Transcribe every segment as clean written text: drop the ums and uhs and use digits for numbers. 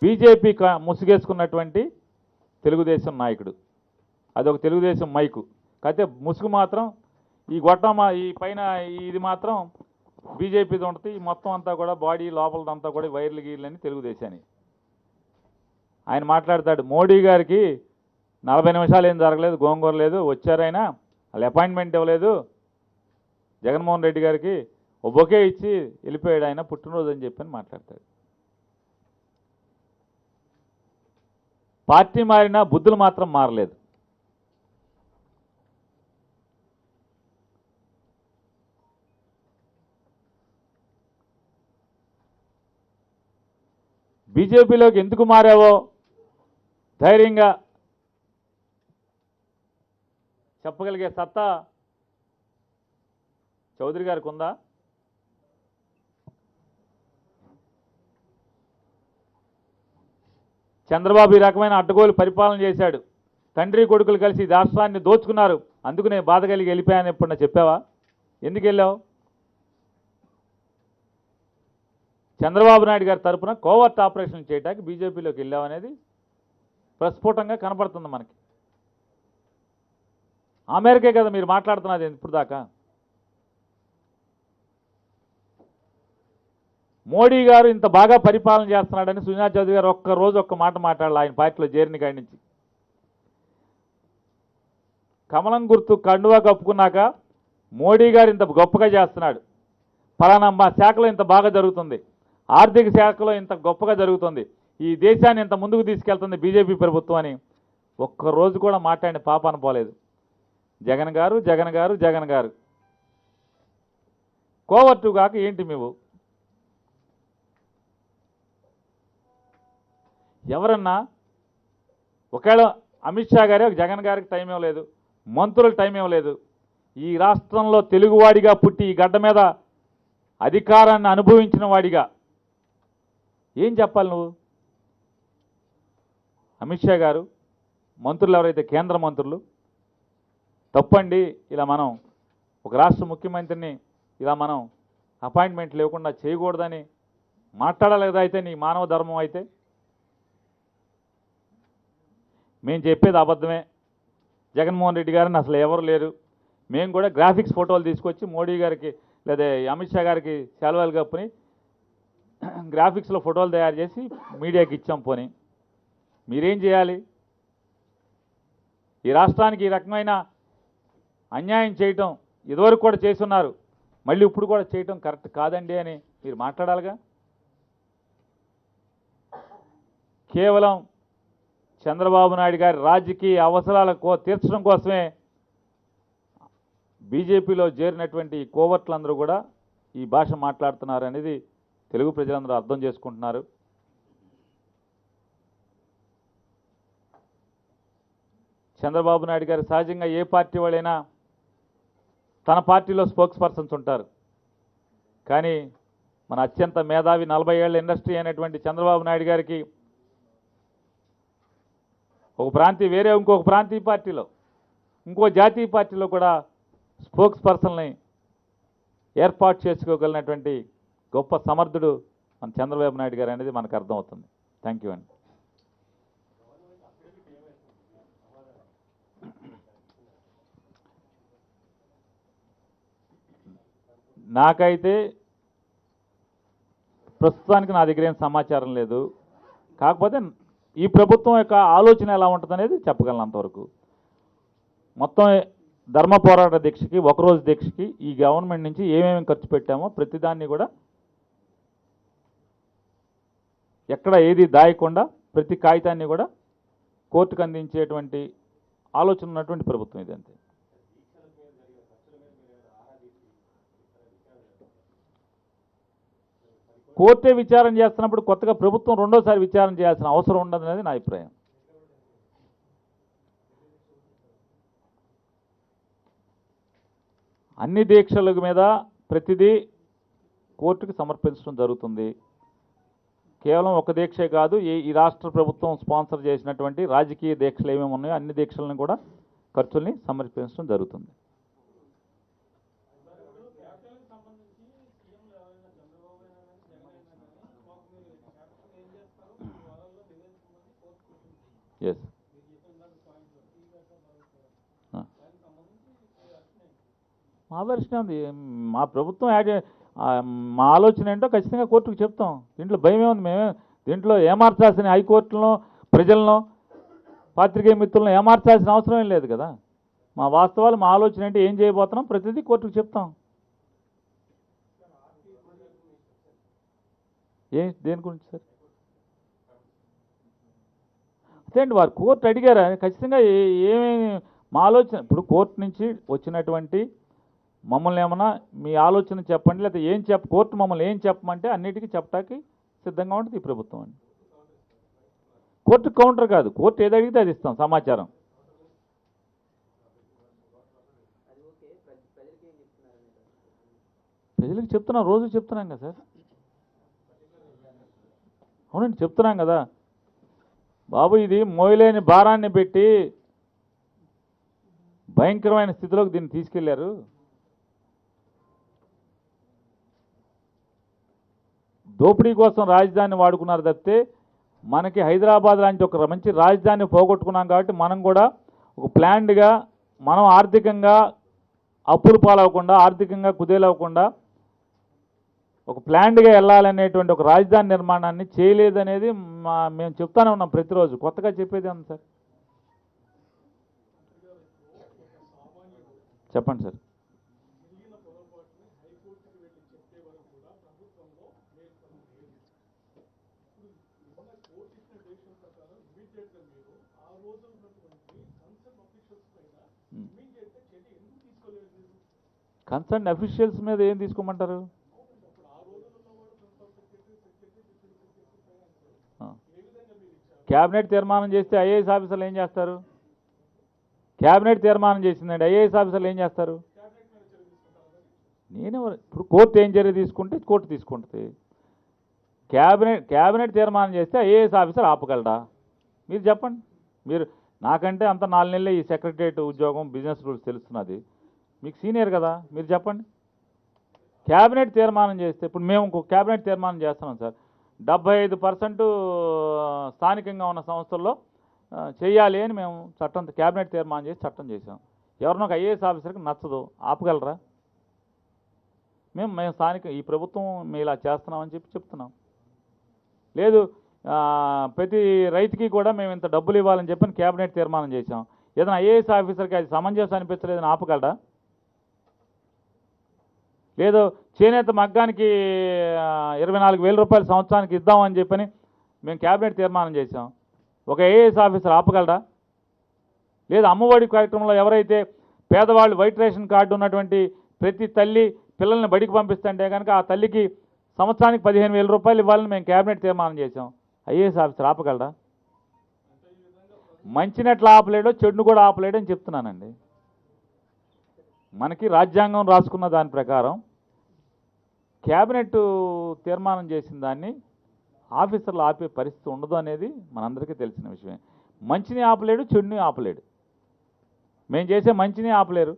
BJP ముసుగేసుకున్నటువంటి Telugu Desam నాయకుడు. అదొక Telugu Desam mic. కాకపోతే ముసుగు మాత్రం ఈ గొట్టం ఈ పైన ఇది మాత్రం బీజేపీది ఉంటుంది. ఈ మొత్తం అంతా కూడా బాడీ లోపలదంతా కూడా వైర్లు గీర్లని తెలుగుదేశాన్ని. ఆయన మాట్లాడతాడు, మోడీ గారికి 40 నిమిషాలు ఏం జరగలేదు, గోంగూర లేదు, వచ్చారైనా వాళ్ళు అపాయింట్మెంట్ ఇవ్వలేదు, జగన్మోహన్ రెడ్డి గారికి ఓ బొకే ఇచ్చి వెళ్ళిపోయాడు ఆయన పుట్టినరోజు అని చెప్పని మాట్లాడతాడు. పార్టీ మారినా బుద్ధులు మాత్రం మారలేదు. బీజేపీలోకి ఎందుకు మారావో ధైర్యంగా చెప్పగలిగే సత్తా చౌదరి గారికి ఉందా? చంద్రబాబు ఈ రకమైన అడ్డగోలు పరిపాలన చేశాడు. తండ్రి కొడుకులు కలిసి రాష్ట్రాన్ని దోచుకున్నారు, అందుకు నేను బాధ కలిగి వెళ్ళిపోయాను ఎప్పుడన్నా చెప్పావా? ఎందుకు వెళ్ళావు? చంద్రబాబు నాయుడు గారి తరఫున కోవర్ట్ ఆపరేషన్ చేయడానికి బీజేపీలోకి వెళ్ళావనేది ప్రస్ఫుటంగా కనపడుతుంది మనకి. ఆ మేరకే కదా మీరు మాట్లాడుతున్నది ఇప్పుడు దాకా. మోడీ గారు ఇంత బాగా పరిపాలన చేస్తున్నాడని సుజనా చౌదరి గారు ఒక్క మాట మాట్లాడాలి ఆయన పార్టీలో చేరిన కాడి నుంచి. కమలం గుర్తు కండువా కప్పుకున్నాక మోడీ గారు ఇంత గొప్పగా చేస్తున్నాడు, ఫలానా మా శాఖలో ఇంత బాగా జరుగుతుంది, ఆర్థిక శాఖలో ఇంత గొప్పగా జరుగుతుంది, ఈ దేశాన్ని ఇంత ముందుకు తీసుకెళ్తుంది బీజేపీ ప్రభుత్వం అని ఒక్కరోజు కూడా మాట్లాడిన పాపాన పోలేదు. జగన్ గారు జగన్ గారు జగన్ గారు కోవర్టు కాక ఏంటి మేము? ఎవరన్నా ఒకవేళ అమిత్ షా గారే జగన్ గారికి టైం ఇవ్వలేదు, మంత్రులకు టైం ఇవ్వలేదు, ఈ రాష్ట్రంలో తెలుగువాడిగా పుట్టి ఈ గడ్డ మీద అధికారాన్ని అనుభవించిన వాడిగా ఏం చెప్పాలి నువ్వు? అమిత్ షా గారు మంత్రులు ఎవరైతే కేంద్ర మంత్రులు తప్పండి, ఇలా మనం ఒక రాష్ట్ర ముఖ్యమంత్రిని ఇలా మనం అపాయింట్మెంట్ లేకుండా చేయకూడదని మాట్లాడలేదా? అయితే నీ మానవ ధర్మం అయితే మేము చెప్పేది అబద్ధమే, జగన్మోహన్ రెడ్డి గారిని అసలు ఎవరు లేరు, మేము కూడా గ్రాఫిక్స్ ఫోటోలు తీసుకొచ్చి మోడీ గారికి లేదా అమిత్ షా గారికి సెలవులు కప్పుని గ్రాఫిక్స్లో ఫోటోలు తయారు చేసి మీడియాకి ఇచ్చాం. పోనీ మీరేం చేయాలి? ఈ రాష్ట్రానికి ఈ రకమైన అన్యాయం చేయటం ఇదివరకు కూడా చేస్తున్నారు, మళ్ళీ ఇప్పుడు కూడా చేయటం కరెక్ట్ కాదండి అని మీరు మాట్లాడాలిగా. కేవలం చంద్రబాబు నాయుడు గారి రాజకీయ అవసరాల తీర్చడం కోసమే బీజేపీలో చేరినటువంటి కోవర్ట్లందరూ కూడా ఈ భాష మాట్లాడుతున్నారు అనేది తెలుగు ప్రజలందరూ అర్థం చేసుకుంటున్నారు. చంద్రబాబు నాయుడు గారు సహజంగా ఏ పార్టీ వాళ్ళైనా తన పార్టీలో స్పోక్స్ పర్సన్స్ ఉంటారు, కానీ మన అత్యంత మేధావి 40 ఏళ్ల ఇండస్ట్రీ అయినటువంటి చంద్రబాబు నాయుడు గారికి ఒక ప్రాంతీయ వేరే ఇంకొక ప్రాంతీయ పార్టీలో ఇంకో జాతీయ పార్టీలో కూడా స్పోక్స్ పర్సన్ని ఏర్పాటు చేసుకోగలిగినటువంటి గొప్ప సమర్థుడు మన చంద్రబాబు నాయుడు గారు అనేది మనకు అర్థమవుతుంది. థ్యాంక్ యూ అండి. నాకైతే ప్రస్తుతానికి నా దగ్గర ఏం సమాచారం లేదు, కాకపోతే ఈ ప్రభుత్వం యొక్క ఆలోచన ఎలా ఉంటుందనేది చెప్పగలను అంతవరకు. మొత్తం ధర్మ పోరాట దీక్షకి ఒకరోజు దీక్షకి ఈ గవర్నమెంట్ నుంచి ఏమేమి ఖర్చు పెట్టామో ప్రతిదాన్ని కూడా ఎక్కడ ఏది దాయకుండా ప్రతి కాగితాన్ని కూడా కోర్టుకు అందించేటువంటి ఆలోచన ఉన్నటువంటి ప్రభుత్వం ఇది. అంతే. కోర్టే విచారణ చేస్తున్నప్పుడు కొత్తగా ప్రభుత్వం రెండోసారి విచారణ చేయాల్సిన అవసరం ఉండదనేది నా అభిప్రాయం. అన్ని దీక్షల మీద ప్రతిదీ కోర్టుకు సమర్పించడం జరుగుతుంది. కేవలం ఒక దీక్షే కాదు, ఈ రాష్ట్ర ప్రభుత్వం స్పాన్సర్ చేసినటువంటి రాజకీయ దీక్షలు ఏమేమి ఉన్నాయో అన్ని దీక్షలను కూడా ఖర్చుల్ని సమర్పించడం జరుగుతుంది. ఎస్. మా వెర్షన్ ఉంది. మా ప్రభుత్వం మా ఆలోచన ఏంటో ఖచ్చితంగా కోర్టుకు చెప్తాం. దీంట్లో భయం ఏముంది? మేమే దీంట్లో ఏమార్చాల్సిన హైకోర్టులను, ప్రజలను, పాత్రికేయ మిత్రులను ఏమార్చాల్సిన అవసరం ఏం లేదు కదా. మా వాస్తవాలు, మా ఆలోచన ఏంటి, ఏం చేయబోతున్నాం, ప్రతిదీ కోర్టుకు చెప్తాం. దేని గురించి సార్? అదేంటి, వారు కోర్టు అడిగారా? ఖచ్చితంగా ఏమేమి మా ఆలోచన, ఇప్పుడు కోర్టు నుంచి వచ్చినటువంటి మమ్మల్ని ఏమన్నా మీ ఆలోచన చెప్పండి, లేకపోతే కోర్టు మమ్మల్ని ఏం చెప్పమంటే అన్నిటికీ చెప్పడానికి సిద్ధంగా ఉంటుంది ఈ ప్రభుత్వం అండి. కోర్టు కౌంటర్ కాదు, కోర్టు ఏది అడిగితే అది ఇస్తాం సమాచారం. ప్రజలకు చెప్తున్నాం, రోజు చెప్తున్నాం కదా సార్. అవునండి, చెప్తున్నాం కదా బాబు. ఇది మోయలేని భారాన్ని పెట్టి భయంకరమైన స్థితిలోకి దీన్ని తీసుకెళ్లారు. దోపిడీ కోసం రాజధానిని వాడుకున్నారు తప్పితే మనకి హైదరాబాద్ లాంటి ఒక మంచి రాజధానిని పోగొట్టుకున్నాం కాబట్టి మనం కూడా ఒక ప్లాన్డ్గా, మనం ఆర్థికంగా అప్పులు పాలవకుండా, ఆర్థికంగా కుదేలవ్వకుండా ఒక ప్లాన్డ్గా వెళ్ళాలనేటువంటి ఒక రాజధాని నిర్మాణాన్ని చేయలేదనేది మేము చెప్తానే ఉన్నాం ప్రతిరోజు. కొత్తగా చెప్పేది ఉంది సార్. చెప్పండి సార్. కన్సర్న్ అఫీషియల్స్ మీద ఏం తీసుకోమంటారు? క్యాబినెట్ తీర్మానం చేస్తే ఐఏఎస్ ఆఫీసర్లు ఏం చేస్తారు? క్యాబినెట్ తీర్మానం చేసిందండి, ఐఏఎస్ ఆఫీసర్లు ఏం చేస్తారు? ఇప్పుడు కోర్టు ఏం చర్య తీసుకుంటే కోర్టు తీసుకుంటుంది. క్యాబినెట్ తీర్మానం చేస్తే ఐఏఎస్ ఆఫీసర్ ఆపగలడా? మీరు చెప్పండి. మీరు నాకంటే అంత 4 నెలలే ఈ సెక్రటరియట్ ఉద్యోగం, బిజినెస్ రూల్స్ తెలుస్తున్నది, మీకు సీనియర్ కదా, మీరు చెప్పండి. క్యాబినెట్ తీర్మానం చేస్తే, ఇప్పుడు మేము ఇంకో క్యాబినెట్ తీర్మానం చేస్తున్నాం సార్, 75% స్థానికంగా ఉన్న సంస్థల్లో చేయాలి అని మేము క్యాబినెట్ తీర్మానం చేసి చట్టం చేసాం. ఎవరినో ఒక ఐఏఎస్ ఆఫీసర్కి నచ్చదు, ఆపగలరా? మేము స్థానిక ఈ ప్రభుత్వం మేము ఇలా చేస్తున్నామని చెప్తున్నాం. లేదు, ప్రతి రైతుకి కూడా మేము ఇంత డబ్బులు ఇవ్వాలని చెప్పని క్యాబినెట్ తీర్మానం చేసాం. ఏదైనా ఐఏఎస్ ఆఫీసర్కి అది సమంజసం అనిపించలేదని ఆపగలరా? లేదు, చేనేత మగ్గానికి 24,000 రూపాయలు సంవత్సరానికి ఇద్దామని చెప్పని మేము క్యాబినెట్ తీర్మానం చేసాం. ఒక ఐఏఎస్ ఆఫీసర్ ఆపగలరా? లేదు, అమ్మఒడి కార్యక్రమంలో ఎవరైతే పేదవాళ్ళు వైట్ రేషన్ కార్డు ఉన్నటువంటి ప్రతి తల్లి పిల్లల్ని బడికి పంపిస్తుంటే కనుక ఆ తల్లికి సంవత్సరానికి 15,000 రూపాయలు ఇవ్వాలని మేము క్యాబినెట్ తీర్మానం చేసాం. ఐఏఎస్ ఆఫీసర్ ఆపగలరా? మంచినట్లు ఆపలేడో చెడును కూడా ఆపలేడు అని చెప్తున్నానండి. మనకి రాజ్యాంగం రాసుకున్న దాని ప్రకారం క్యాబినెట్ తీర్మానం చేసిన దాన్ని ఆఫీసర్లు ఆపే పరిస్థితి ఉండదు అనేది మనందరికీ తెలిసిన విషయమే. మంచిని ఆపలేడు, చెడుని ఆపలేడు. మేము చేసే మంచిని ఆపలేరు,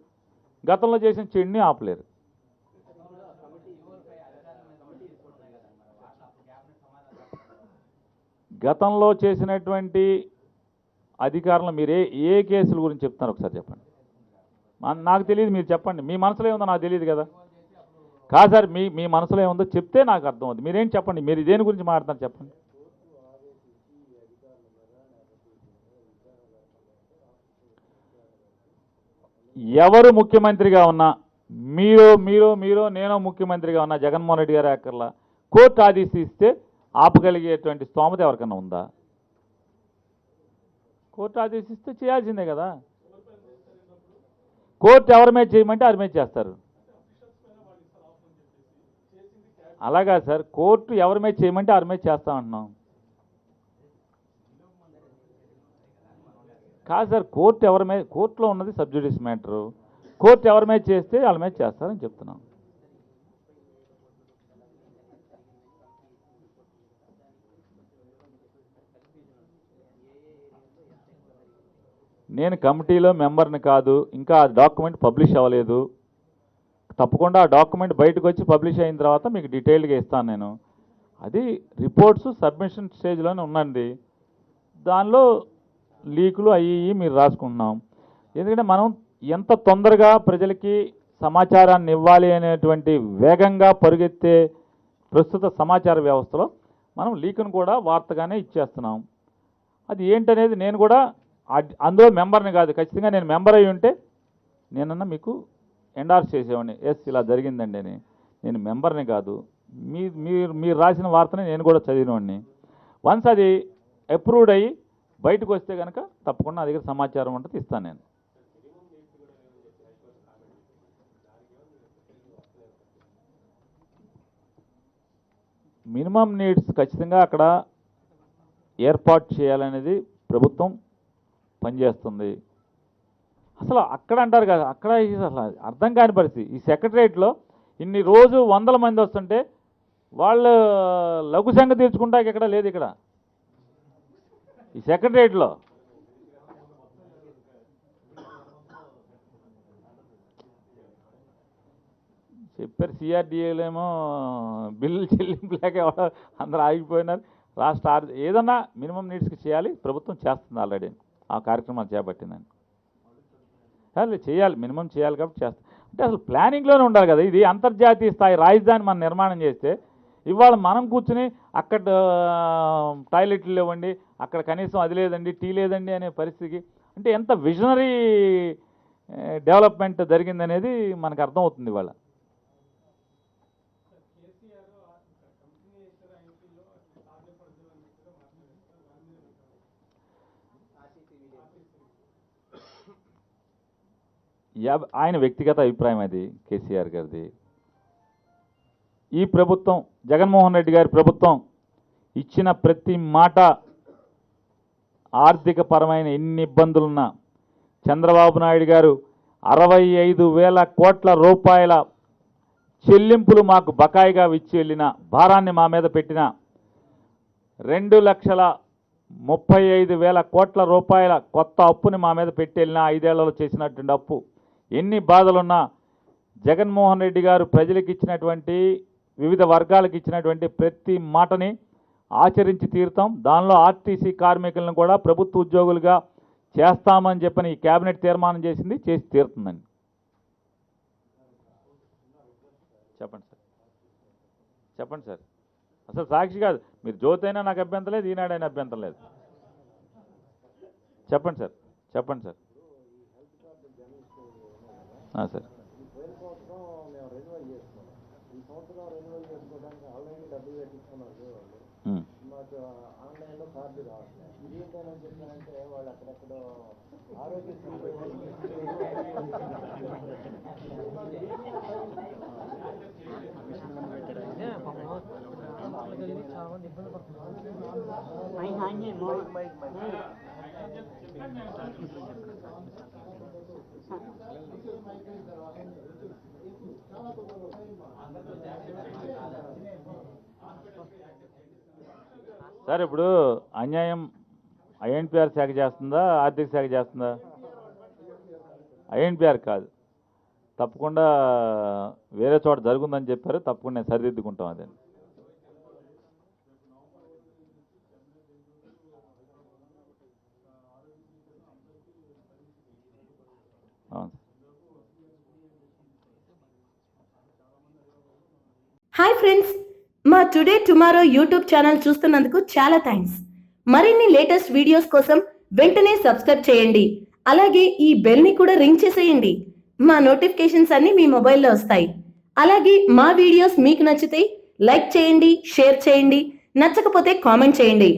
గతంలో చేసిన చెడుని ఆపలేరు. గతంలో చేసినటువంటి అధికారులు మీరు ఏ కేసుల గురించి చెప్తున్నారు ఒకసారి చెప్పండి. నాకు తెలియదు, మీరు చెప్పండి. మీ మనసులో ఏముందో నాకు తెలియదు కదా. కాదు సార్, మీ మనసులో ఏముందో చెప్తే నాకు అర్థం అవుతుంది. మీరేం చెప్పండి, మీరు దేని గురించి మాట్లాడతారు చెప్పండి. ఎవరు ముఖ్యమంత్రిగా ఉన్నా, మీరు నేను ముఖ్యమంత్రిగా ఉన్నా, జగన్మోహన్ రెడ్డి గారు అక్కర్లా, కోర్టు ఆదేశిస్తే ఆపగలిగేటువంటి స్తోమత ఎవరికన్నా ఉందా? కోర్టు ఆదేశిస్తే చేయాల్సిందే కదా. కోర్టు ఎవరి మీద చేయమంటే వారి మీద చేస్తారు. అలాగా సార్, కోర్టు ఎవరి మీద చేయమంటే వారి మీద చేస్తామంటున్నాం. కాదు సార్, కోర్టులో ఉన్నది సబ్జుడిస్ మ్యాటరు. కోర్టు ఎవరి మీద చేస్తే వాళ్ళ మీద చేస్తారని చెప్తున్నాం. నేను కమిటీలో మెంబర్ని కాదు, ఇంకా ఆ డాక్యుమెంట్ పబ్లిష్ అవ్వలేదు. తప్పకుండా ఆ డాక్యుమెంట్ బయటకు వచ్చి పబ్లిష్ అయిన తర్వాత మీకు డీటెయిల్గా ఇస్తాను నేను. అది రిపోర్ట్స్ సబ్మిషన్ స్టేజ్లోనే ఉందండి. దానిలో లీకులు అవి మీరు రాసుకుంటున్నాం. ఎందుకంటే మనం ఎంత తొందరగా ప్రజలకి సమాచారాన్ని ఇవ్వాలి అనేటువంటి వేగంగా పరుగెత్తే ప్రస్తుత సమాచార వ్యవస్థలో మనం లీకును కూడా వార్తగానే ఇచ్చేస్తున్నాం. అది ఏంటనేది నేను కూడా అందులో మెంబర్ని కాదు, ఖచ్చితంగా నేను మెంబర్ అయి ఉంటే నేనన్నా మీకు ఎండార్స్ చేసేవాడిని, ఎస్ ఇలా జరిగిందండి అని. నేను మెంబర్ని కాదు, మీరు రాసిన వార్తని నేను కూడా చదివినవాడిని. వన్స్ అది అప్రూవ్డ్ అయ్యి బయటకు వస్తే కనుక తప్పకుండా నా దగ్గర సమాచారం ఉంటుంది, ఇస్తాను నేను. మినిమం నీడ్స్ ఖచ్చితంగా అక్కడ ఏర్పాటు చేయాలనేది ప్రభుత్వం పనిచేస్తుంది. అసలు అక్కడ అంటారు కదా, అక్కడ అసలు అర్థం కాని పరిస్థితి. ఈ సెక్రటరియట్లో ఇన్ని రోజు 100 మంది వస్తుంటే వాళ్ళు లఘు సంఘ తీర్చుకుంటాక ఎక్కడ లేదు. ఇక్కడ ఈ సెక్రటరియట్లో చెప్పారు, సిఆర్డిఏలేమో బిల్లులు చెల్లింపులేక అందరూ ఆగిపోయినారు. రాష్ట్ర ఏదన్నా మినిమం నీడ్స్కి చేయాలి, ప్రభుత్వం చేస్తుంది ఆల్రెడీ, ఆ కార్యక్రమాలు చేపట్టిందని. చేయాలి, మినిమం చేయాలి కాబట్టి చేస్తాం. అంటే అసలు ప్లానింగ్లోనే ఉండాలి కదా. ఇది అంతర్జాతీయ స్థాయి రాజధాని మనం నిర్మాణం చేస్తే ఇవాళ మనం కూర్చుని అక్కడ టాయిలెట్లు లేవండి, అక్కడ కనీసం అది లేదండి, టీ లేదండి అనే పరిస్థితికి, అంటే ఎంత విజనరీ డెవలప్మెంట్ జరిగిందనేది మనకు అర్థమవుతుంది ఇవాళ. ఆయన వ్యక్తిగత అభిప్రాయం అది, కేసీఆర్ గారిది. ఈ ప్రభుత్వం, జగన్మోహన్ రెడ్డి గారి ప్రభుత్వం ఇచ్చిన ప్రతి మాట, ఆర్థిక పరమైన ఎన్ని ఇబ్బందులున్నా చంద్రబాబు నాయుడు గారు 65,000 కోట్ల రూపాయల చెల్లింపులు మాకు బకాయిగా ఇచ్చి వెళ్ళిన భారాన్ని మా మీద పెట్టిన 2,35,000 కోట్ల రూపాయల కొత్త అప్పుని మా మీద పెట్టి వెళ్ళిన 5 ఏళ్లలో చేసినటువంటి అప్పు, ఎన్ని బాధలున్నా జగన్మోహన్ రెడ్డి గారు ప్రజలకు ఇచ్చినటువంటి, వివిధ వర్గాలకు ఇచ్చినటువంటి ప్రతి మాటని ఆచరించి తీరుతాం. దానిలో ఆర్టీసీ కార్మికులను కూడా ప్రభుత్వ ఉద్యోగులుగా చేస్తామని చెప్పని ఈ కేబినెట్ తీర్మానం చేసింది, చేసి తీరుతుందండి. చెప్పండి సార్, చెప్పండి సార్. అసలు సాక్షి కాదు, మీరు జ్యోతి అయినా నాకు అభ్యంతరం లేదు, ఈనాడైనా అభ్యంతరం లేదు. చెప్పండి సార్, చెప్పండి సార్. సార్ సార్ ఇప్పుడు అన్యాయం ఐఎన్పిఆర్ శాఖ చేస్తుందా, ఆర్థిక శాఖ చేస్తుందా? ఐఎన్పిఆర్ కాదు, తప్పకుండా వేరే చోట జరుగుందని చెప్పారు, తప్పకుండా నేను సరిదిద్దుకుంటాం. అదే హాయ్ ఫ్రెండ్స్, మా టుడే టుమారో యూట్యూబ్ ఛానల్ చూస్తున్నందుకు చాలా థ్యాంక్స్. మరిన్ని లేటెస్ట్ వీడియోస్ కోసం వెంటనే సబ్స్క్రైబ్ చేయండి. అలాగే ఈ బెల్ ని కూడా రింగ్ చేసేయండి. మా నోటిఫికేషన్స్ అన్ని మీ మొబైల్లో వస్తాయి. అలాగే మా వీడియోస్ మీకు నచ్చితే లైక్ చేయండి, షేర్ చేయండి, నచ్చకపోతే కామెంట్ చేయండి.